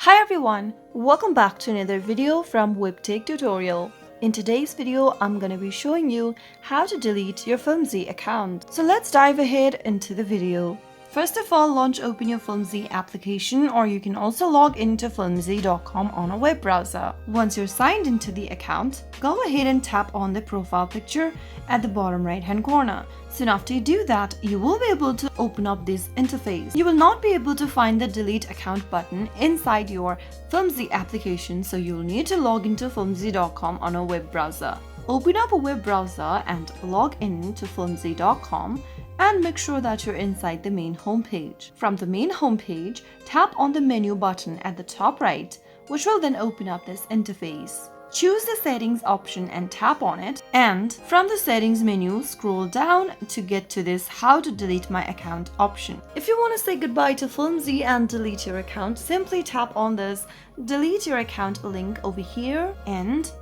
Hi everyone, welcome back to another video from Webtech Tutorial. In today's video, I'm going to be showing you how to delete your FlimZie account. So let's dive ahead into the video. First of all, open your FlimZie application, or you can also log into FlimZie.com on a web browser. Once you're signed into the account, go ahead and tap on the profile picture at the bottom right hand corner. Soon after you do that, you will be able to open up this interface. You will not be able to find the delete account button inside your FlimZie application, so you'll need to log into FlimZie.com on a web browser. Open up a web browser and log in to FlimZie.com and make sure that you're inside the main homepage. From the main homepage, tap on the menu button at the top right, which will then open up this interface. Choose the settings option and tap on it, and from the settings menu, scroll down to get to this how to delete my account option. If you want to say goodbye to FlimZie and delete your account, simply tap on this delete your account link over here and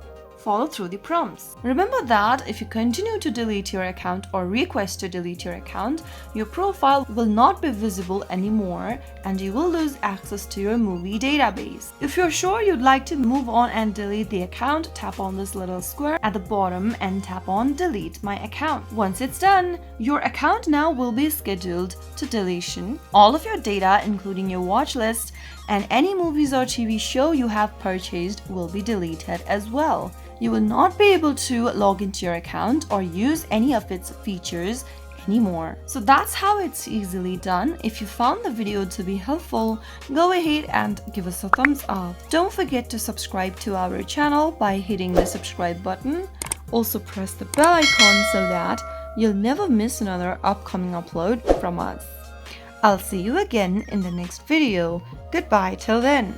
follow through the prompts. Remember that if you continue to delete your account or request to delete your account, your profile will not be visible anymore and you will lose access to your movie database. If you're sure you'd like to move on and delete the account, tap on this little square at the bottom and tap on delete my account. Once it's done, your account now will be scheduled to deletion. All of your data, including your watch list and any movies or TV show you have purchased, will be deleted as well. You will not be able to log into your account or use any of its features anymore. So that's how it's easily done. If you found the video to be helpful, go ahead and give us a thumbs up. Don't forget to subscribe to our channel by hitting the subscribe button. Also press the bell icon so that you'll never miss another upcoming upload from us. I'll see you again in the next video. Goodbye till then.